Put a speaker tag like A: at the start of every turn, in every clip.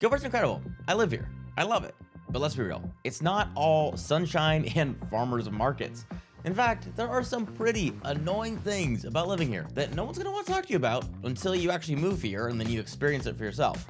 A: Gilbert's incredible. I live here. I love it. But let's be real, it's not all sunshine and farmers markets. In fact, there are some pretty annoying things about living here that no one's gonna want to talk to you about until you actually move here and then you experience it for yourself.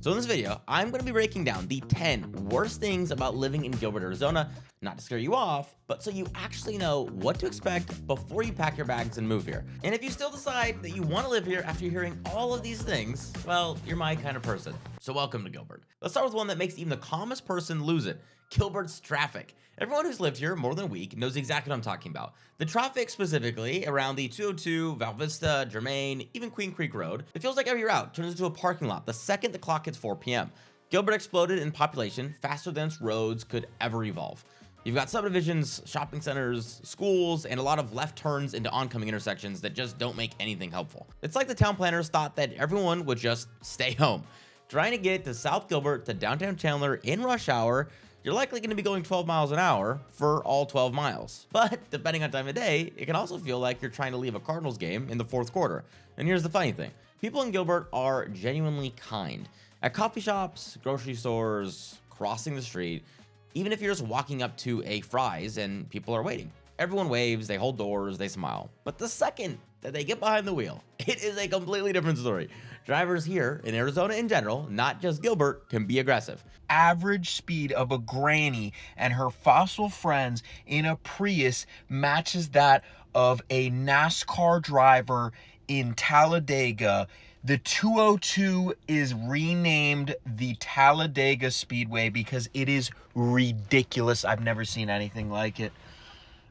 A: So in this video, I'm going to be breaking down the 10 worst things about living in Gilbert, Arizona, not to scare you off, but so you actually know what to expect before you pack your bags and move here. And if you still decide that you want to live here after hearing all of these things, well, you're my kind of person. So welcome to Gilbert. Let's start with one that makes even the calmest person lose it. Gilbert's traffic. Everyone who's lived here more than a week knows exactly what I'm talking about. The traffic specifically around the 202, Val Vista, Germain, even Queen Creek Road. It feels like every route turns into a parking lot the second the clock hits 4 p.m. Gilbert exploded in population faster than its roads could ever evolve. You've got subdivisions, shopping centers, schools, and a lot of left turns into oncoming intersections that just don't make anything helpful. It's like the town planners thought that everyone would just stay home. Trying to get to South Gilbert to downtown Chandler in rush hour, you're likely going to be going 12 miles an hour for all 12 miles. But depending on time of day, it can also feel like you're trying to leave a Cardinals game in the fourth quarter. And here's the funny thing. People in Gilbert are genuinely kind. At coffee shops, grocery stores, crossing the street, even if you're just walking up to a Fry's and people are waiting. Everyone waves, they hold doors, they smile. But the second that they get behind the wheel, it is a completely different story. Drivers here in Arizona in general, not just Gilbert, can be aggressive.
B: Average speed of a granny and her fossil friends in a Prius matches that of a NASCAR driver in Talladega. The 202 is renamed the Talladega Speedway because it is ridiculous. I've never seen anything like it.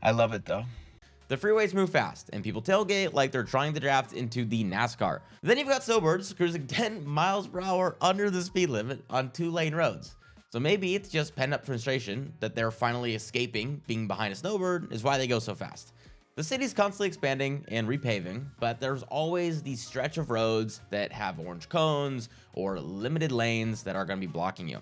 B: I love it though.
A: The freeways move fast, and people tailgate like they're trying to draft into the NASCAR. Then you've got snowbirds cruising 10 miles per hour under the speed limit on 2-lane roads. So maybe it's just pent-up frustration that they're finally escaping being behind a snowbird is why they go so fast. The city's constantly expanding and repaving, but there's always these stretch of roads that have orange cones or limited lanes that are going to be blocking you.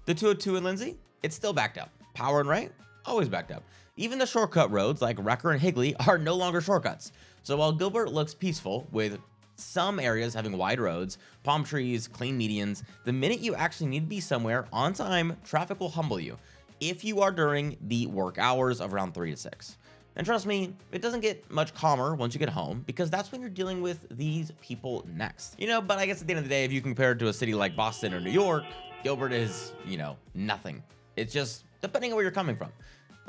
A: The 202 in Lindsay, it's still backed up. Power and Right, always backed up. Even the shortcut roads like Wrecker and Higley are no longer shortcuts. So while Gilbert looks peaceful with some areas having wide roads, palm trees, clean medians, the minute you actually need to be somewhere on time, traffic will humble you if you are during the work hours of around 3 to 6. And trust me, it doesn't get much calmer once you get home because that's when you're dealing with these people next. But I guess at the end of the day, if you compare it to a city like Boston or New York, Gilbert is, nothing. It's just depending on where you're coming from.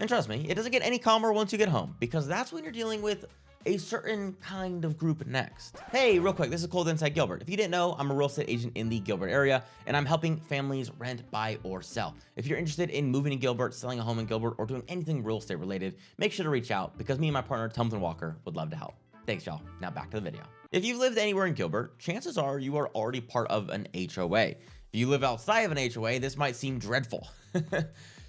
A: And trust me, it doesn't get any calmer once you get home because that's when you're dealing with a certain kind of group next. Hey, real quick, this is Cold Inside Gilbert. If you didn't know, I'm a real estate agent in the Gilbert area, and I'm helping families rent, buy, or sell. If you're interested in moving to Gilbert, selling a home in Gilbert, or doing anything real estate related, make sure to reach out because me and my partner, Tumblr Walker, would love to help. Thanks, y'all. Now back to the video. If you've lived anywhere in Gilbert, chances are you are already part of an HOA. If you live outside of an HOA, this might seem dreadful.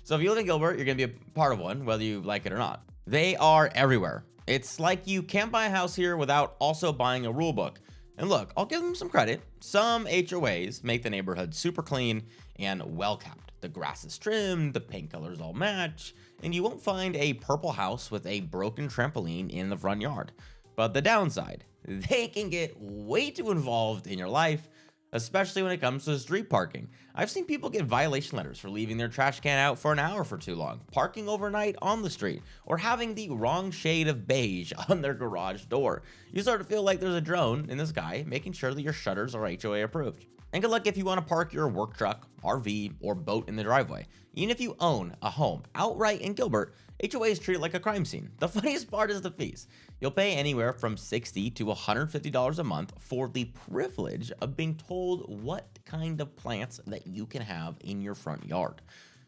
A: So if you live in Gilbert, you're going to be a part of one, whether you like it or not. They are everywhere. It's like you can't buy a house here without also buying a rule book. And look, I'll give them some credit. Some HOAs make the neighborhood super clean and well kept. The grass is trimmed, the paint colors all match, and you won't find a purple house with a broken trampoline in the front yard. But the downside, they can get way too involved in your life, especially when it comes to street parking. I've seen people get violation letters for leaving their trash can out for an hour for too long, parking overnight on the street, or having the wrong shade of beige on their garage door. You start to feel like there's a drone in the sky making sure that your shutters are HOA approved. And good luck if you want to park your work truck, RV, or boat in the driveway. Even if you own a home outright in Gilbert, HOA is treated like a crime scene. The funniest part is the fees. You'll pay anywhere from $60 to $150 a month for the privilege of being told what kind of plants that you can have in your front yard.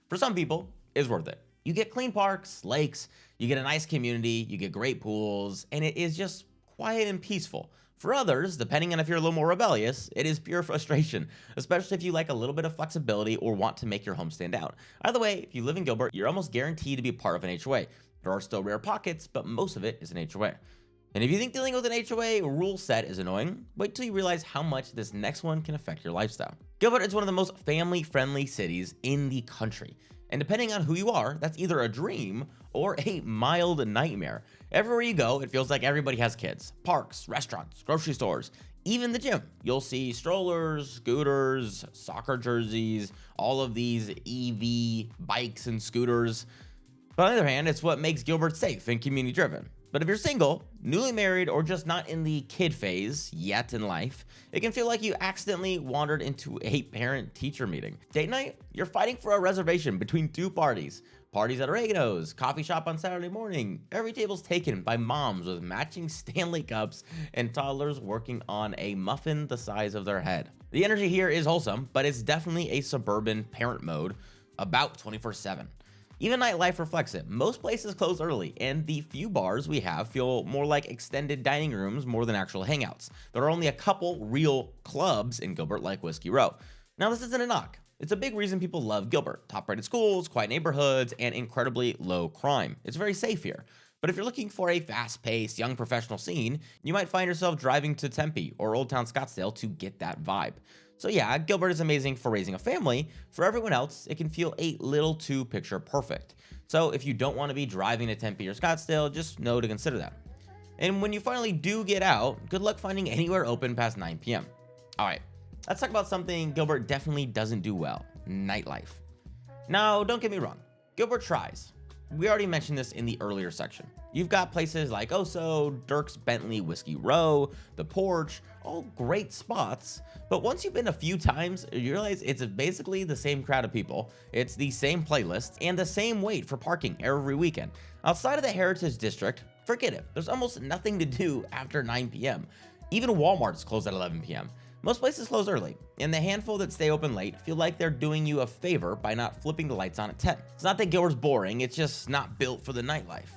A: For some people, it's worth it. You get clean parks, lakes, you get a nice community, you get great pools, and it is just quiet and peaceful. For others, depending on if you're a little more rebellious, it is pure frustration, especially if you like a little bit of flexibility or want to make your home stand out. Either way, if you live in Gilbert, you're almost guaranteed to be part of an HOA. There are still rare pockets, but most of it is an HOA. And if you think dealing with an HOA rule set is annoying, wait till you realize how much this next one can affect your lifestyle. Gilbert is one of the most family-friendly cities in the country. And depending on who you are, that's either a dream or a mild nightmare. Everywhere you go, it feels like everybody has kids. Parks, restaurants, grocery stores, Even the gym, you'll see strollers, scooters, soccer jerseys, all of these EV bikes and scooters. But on the other hand, it's what makes Gilbert safe and community driven. But if you're single, newly married, or just not in the kid phase yet in life, it can feel like you accidentally wandered into a parent-teacher meeting. Date night? You're fighting for a reservation between two parties. Parties at Oregano's, coffee shop on Saturday morning. Every table's taken by moms with matching Stanley cups and toddlers working on a muffin the size of their head. The energy here is wholesome, but it's definitely a suburban parent mode, about 24/7. Even nightlife reflects it. Most places close early, and the few bars we have feel more like extended dining rooms more than actual hangouts. There are only a couple real clubs in Gilbert, like Whiskey Row. Now, this isn't a knock. It's a big reason people love Gilbert. Top-rated schools, quiet neighborhoods, and incredibly low crime. It's very safe here. But if you're looking for a fast-paced, young professional scene, you might find yourself driving to Tempe or Old Town Scottsdale to get that vibe. So yeah, Gilbert is amazing for raising a family. For everyone else, it can feel a little too picture perfect. So if you don't want to be driving to Tempe or Scottsdale, just know to consider that. And when you finally do get out, good luck finding anywhere open past 9 p.m. All right, let's talk about something Gilbert definitely doesn't do well: nightlife. Now, don't get me wrong, Gilbert tries. We already mentioned this in the earlier section. You've got places like Oso, Dirk's Bentley, Whiskey Row, The Porch, all great spots. But once you've been a few times, you realize it's basically the same crowd of people, it's the same playlist, and the same wait for parking every weekend. Outside of the Heritage District, forget it. There's almost nothing to do after 9 p.m. Even Walmart's close at 11 p.m. Most places close early, and the handful that stay open late feel like they're doing you a favor by not flipping the lights on at 10. It's not that Gilbert's boring, it's just not built for the nightlife.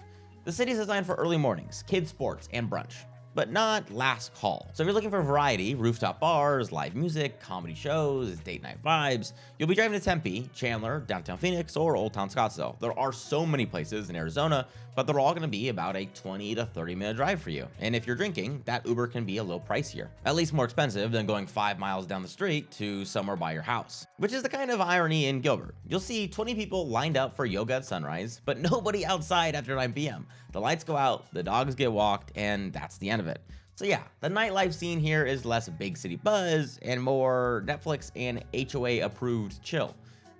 A: The city's designed for early mornings, kids sports, and brunch, but not last call. So if you're looking for variety, rooftop bars, live music, comedy shows, date night vibes, you'll be driving to Tempe, Chandler, downtown Phoenix, or Old Town Scottsdale. There are so many places in Arizona, but they're all going to be about a 20 to 30 minute drive for you. And if you're drinking, that Uber can be a little pricier, at least more expensive than going 5 miles down the street to somewhere by your house. Which is the kind of irony in Gilbert. You'll see 20 people lined up for yoga at sunrise, but nobody outside after 9 p.m. The lights go out, the dogs get walked, and that's the end of it. So yeah, the nightlife scene here is less big city buzz and more Netflix and HOA approved chill.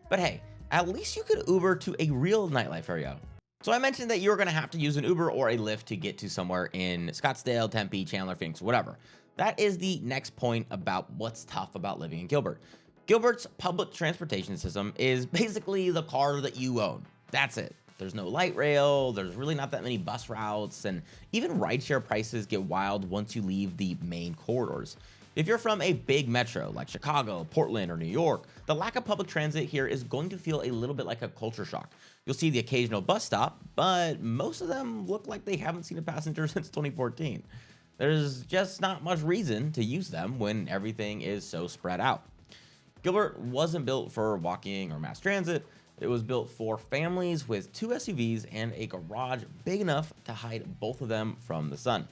A: But hey, at least you could Uber to a real nightlife area. So I mentioned that you're gonna have to use an Uber or a Lyft to get to somewhere in Scottsdale, Tempe, Chandler, Phoenix, whatever. That is the next point about what's tough about living in Gilbert. Gilbert's public transportation system is basically the car that you own. That's it. There's no light rail, there's really not that many bus routes, and even rideshare prices get wild once you leave the main corridors. If you're from a big metro like Chicago, Portland, or New York, the lack of public transit here is going to feel a little bit like a culture shock. You'll see the occasional bus stop, but most of them look like they haven't seen a passenger since 2014. There's just not much reason to use them when everything is so spread out. Gilbert wasn't built for walking or mass transit. It was built for families with 2 SUVs and a garage big enough to hide both of them from the sun.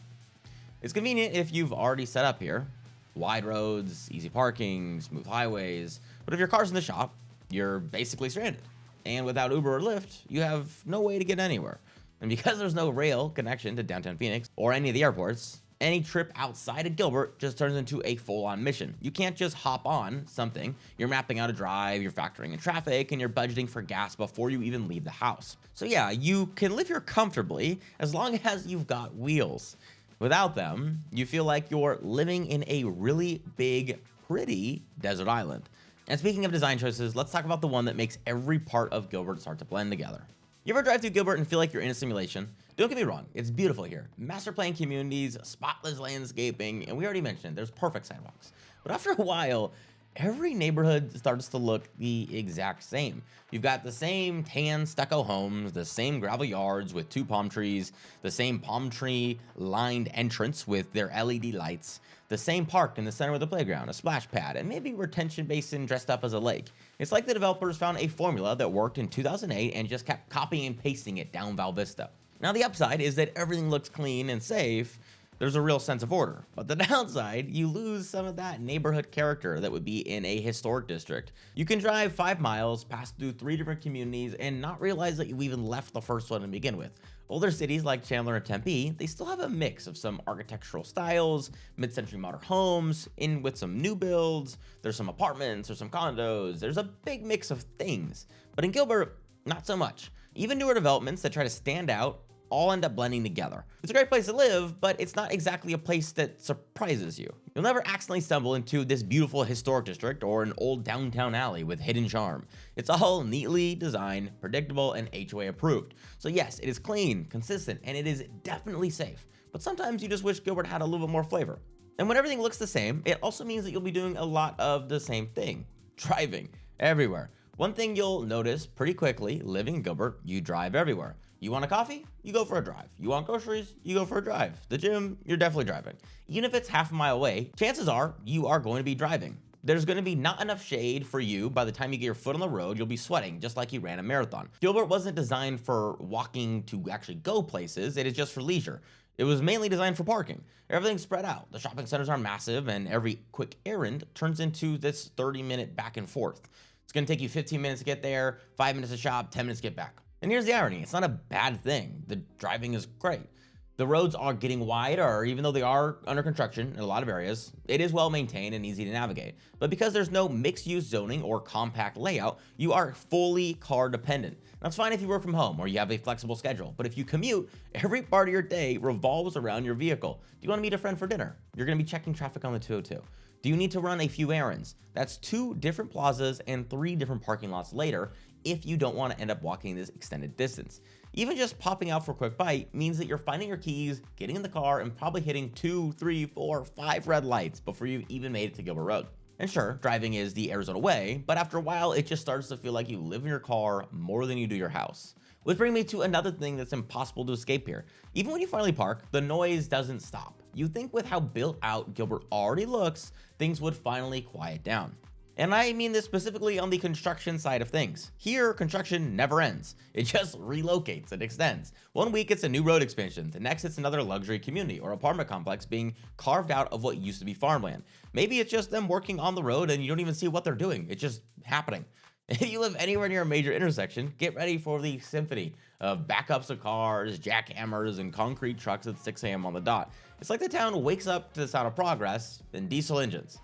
A: It's convenient if you've already set up here. Wide roads, easy parking, smooth highways. But if your car's in the shop, you're basically stranded. And without Uber or Lyft, you have no way to get anywhere. And because there's no rail connection to downtown Phoenix or any of the airports, any trip outside of Gilbert just turns into a full-on mission. You can't just hop on something. You're mapping out a drive, you're factoring in traffic, and you're budgeting for gas before you even leave the house. So yeah, you can live here comfortably as long as you've got wheels. Without them, you feel like you're living in a really big, pretty desert island. And speaking of design choices, let's talk about the one that makes every part of Gilbert start to blend together. You ever drive through Gilbert and feel like you're in a simulation? Don't get me wrong, it's beautiful here. Master plan communities, spotless landscaping, and we already mentioned there's perfect sidewalks. But after a while, every neighborhood starts to look the exact same. You've got the same tan stucco homes, the same gravel yards with 2 palm trees, the same palm tree lined entrance with their LED lights, the same park in the center of the playground, a splash pad, and maybe a retention basin dressed up as a lake. It's like the developers found a formula that worked in 2008 and just kept copying and pasting it down Val Vista. Now the upside is that everything looks clean and safe. there's a real sense of order. But the downside, you lose some of that neighborhood character that would be in a historic district. You can drive 5 miles, pass through 3 different communities, and not realize that you even left the first one to begin with. Older cities like Chandler and Tempe, they still have a mix of some architectural styles, mid-century modern homes, in with some new builds, there's some apartments, there's some condos, there's a big mix of things. But in Gilbert, not so much. Even newer developments that try to stand out all end up blending together. It's a great place to live, but it's not exactly a place that surprises you. You'll never accidentally stumble into this beautiful historic district or an old downtown alley with hidden charm. It's all neatly designed, predictable, and HOA approved. So yes, it is clean, consistent, and it is definitely safe. But sometimes you just wish Gilbert had a little bit more flavor. And when everything looks the same, it also means that you'll be doing a lot of the same thing. Driving everywhere. One thing you'll notice pretty quickly, living in Gilbert, you drive everywhere. You want a coffee? You go for a drive. You want groceries? You go for a drive. The gym? You're definitely driving. Even if it's half a mile away, chances are you are going to be driving. There's going to be not enough shade for you. By the time you get your foot on the road, you'll be sweating just like you ran a marathon. Gilbert wasn't designed for walking to actually go places. It is just for leisure. It was mainly designed for parking. Everything's spread out. The shopping centers are massive, and every quick errand turns into this 30-minute back and forth. It's going to take you 15 minutes to get there, 5 minutes to shop, 10 minutes to get back. And here's the irony, it's not a bad thing. The driving is great. The roads are getting wider, even though they are under construction in a lot of areas. It is well maintained and easy to navigate. But because there's no mixed-use zoning or compact layout, you are fully car dependent. That's fine if you work from home or you have a flexible schedule. But if you commute, every part of your day revolves around your vehicle. Do you want to meet a friend for dinner? You're going to be checking traffic on the 202. Do you need to run a few errands? That's 2 different plazas and 3 different parking lots later if you don't want to end up walking this extended distance. Even just popping out for a quick bite means that you're finding your keys, getting in the car, and probably hitting 2, 3, 4, 5 red lights before you've even made it to Gilbert Road. And sure, driving is the Arizona way, but after a while, it just starts to feel like you live in your car more than you do your house. Which brings me to another thing that's impossible to escape here. Even when you finally park, the noise doesn't stop. You'd think with how built out Gilbert already looks, things would finally quiet down. And I mean this specifically on the construction side of things. Here, construction never ends. It just relocates and extends. One week it's a new road expansion, the next it's another luxury community or apartment complex being carved out of what used to be farmland. Maybe it's just them working on the road and you don't even see what they're doing. It's just happening. If you live anywhere near a major intersection, get ready for the symphony of backups of cars, jackhammers, and concrete trucks at 6 a.m. on the dot. It's like the town wakes up to the sound of progress and diesel engines.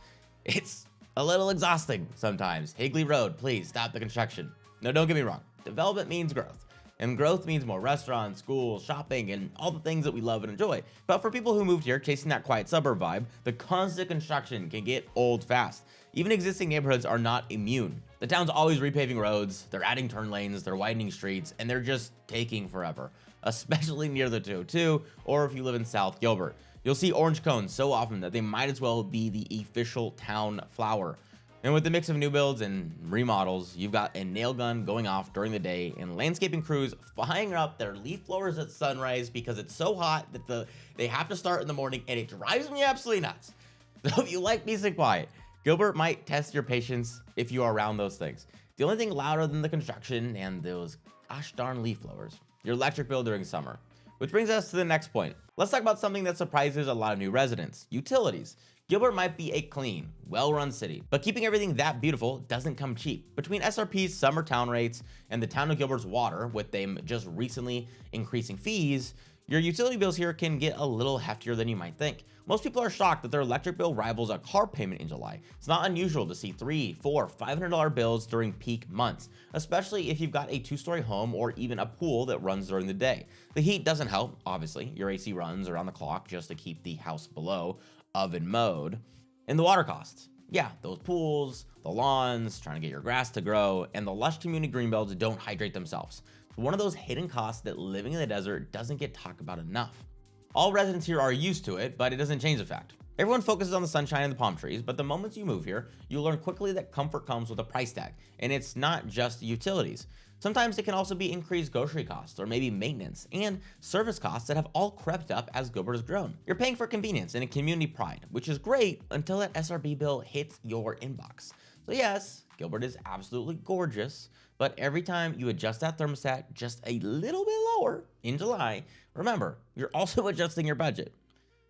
A: It's a little exhausting sometimes. Higley Road, please stop the construction. No, don't get me wrong. Development means growth. And growth means more restaurants, schools, shopping, and all the things that we love and enjoy. But for people who moved here chasing that quiet suburb vibe, the constant construction can get old fast. Even existing neighborhoods are not immune. The town's always repaving roads, they're adding turn lanes, they're widening streets, and they're just taking forever. Especially near the 202, or if you live in South Gilbert. You'll see orange cones so often that they might as well be the official town flower. And with the mix of new builds and remodels, you've got a nail gun going off during the day and landscaping crews firing up their leaf blowers at sunrise because it's so hot that they have to start in the morning, and it drives me absolutely nuts. So if you like peace and quiet, Gilbert might test your patience if you are around those things. The only thing louder than the construction and those gosh darn leaf blowers, your electric bill during summer. Which brings us to the next point. Let's talk about something that surprises a lot of new residents: utilities. Gilbert might be a clean, well-run city, but keeping everything that beautiful doesn't come cheap. Between SRP's summer town rates and the town of Gilbert's water, with them just recently increasing fees, your utility bills here can get a little heftier than you might think. Most people are shocked that their electric bill rivals a car payment in July. It's not unusual to see $300, $400, $500 bills during peak months, especially if you've got a 2-story home or even a pool that runs during the day. The heat doesn't help, obviously. Your AC runs around the clock just to keep the house below oven mode. And the water costs. Yeah, those pools, the lawns, trying to get your grass to grow, and the lush community greenbelts don't hydrate themselves. It's one of those hidden costs that living in the desert doesn't get talked about enough. All residents here are used to it, but it doesn't change the fact. Everyone focuses on the sunshine and the palm trees, but the moments you move here, you'll learn quickly that comfort comes with a price tag, and it's not just utilities. Sometimes it can also be increased grocery costs or maybe maintenance and service costs that have all crept up as Gilbert has grown. You're paying for convenience and a community pride, which is great until that SRB bill hits your inbox. So yes, Gilbert is absolutely gorgeous, but every time you adjust that thermostat just a little bit lower in July, remember, you're also adjusting your budget.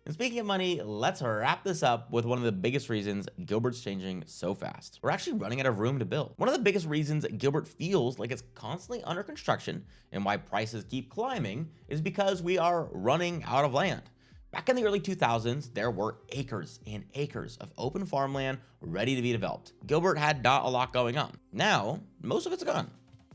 A: And speaking of money, let's wrap this up with one of the biggest reasons Gilbert's changing so fast. We're actually running out of room to build. One of the biggest reasons Gilbert feels like it's constantly under construction and why prices keep climbing is because we are running out of land. Back in the early 2000s, there were acres and acres of open farmland ready to be developed. Gilbert had not a lot going on. Now, most of it's gone.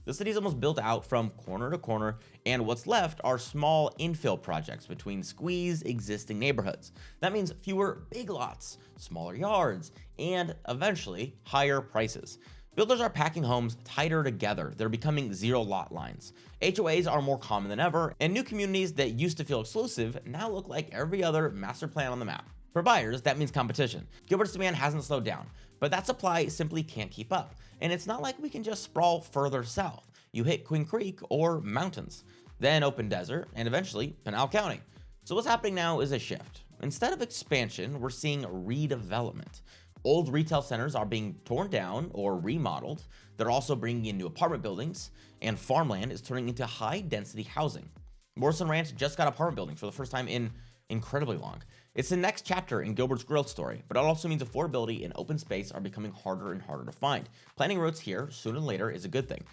A: The city's almost built out from corner to corner, and what's left are small infill projects between squeezed existing neighborhoods. That means fewer big lots, smaller yards, and eventually higher prices. Builders are packing homes tighter together. They're becoming zero lot lines. HOAs are more common than ever, and new communities that used to feel exclusive now look like every other master plan on the map. For buyers, that means competition. Gilbert's demand hasn't slowed down, but that supply simply can't keep up. And it's not like we can just sprawl further south. You hit Queen Creek or mountains, then open desert, and eventually Pinal County. So what's happening now is a shift. Instead of expansion, we're seeing redevelopment. Old retail centers are being torn down or remodeled. They're also bringing in new apartment buildings, and farmland is turning into high-density housing. Morrison Ranch just got apartment buildings for the first time in incredibly long. It's the next chapter in Gilbert's growth story, but it also means affordability and open space are becoming harder and harder to find. Planting roots here sooner than later is a good thing.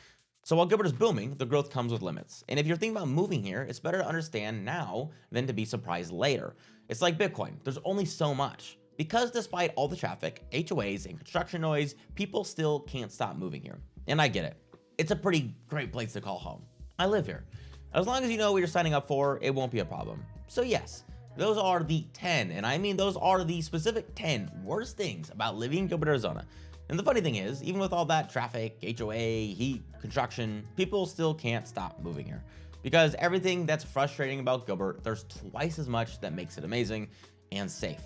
A: So while Gilbert is booming, the growth comes with limits. And if you're thinking about moving here, it's better to understand now than to be surprised later. It's like Bitcoin, there's only so much. Because despite all the traffic, HOAs, and construction noise, people still can't stop moving here. And I get it. It's a pretty great place to call home. I live here. As long as you know what you're signing up for, it won't be a problem. So yes, those are the 10, and I mean those are the specific 10 worst things about living in Gilbert, Arizona. And the funny thing is, even with all that traffic, HOA, heat, construction, people still can't stop moving here. Because everything that's frustrating about Gilbert, there's twice as much that makes it amazing and safe.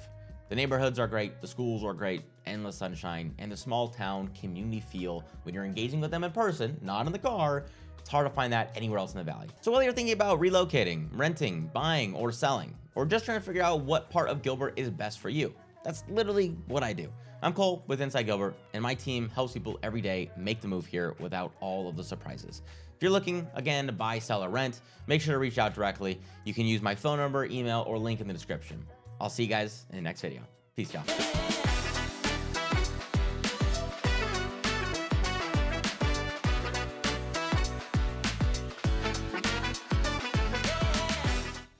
A: The neighborhoods are great, the schools are great, endless sunshine, and the small town community feel when you're engaging with them in person, not in the car. It's hard to find that anywhere else in the valley. So whether you're thinking about relocating, renting, buying, or selling, or just trying to figure out what part of Gilbert is best for you, that's literally what I do. I'm Cole with Inside Gilbert, and my team helps people every day make the move here without all of the surprises. If you're looking, again, to buy, sell, or rent, make sure to reach out directly. You can use my phone number, email, or link in the description. I'll see you guys in the next video. Peace, y'all.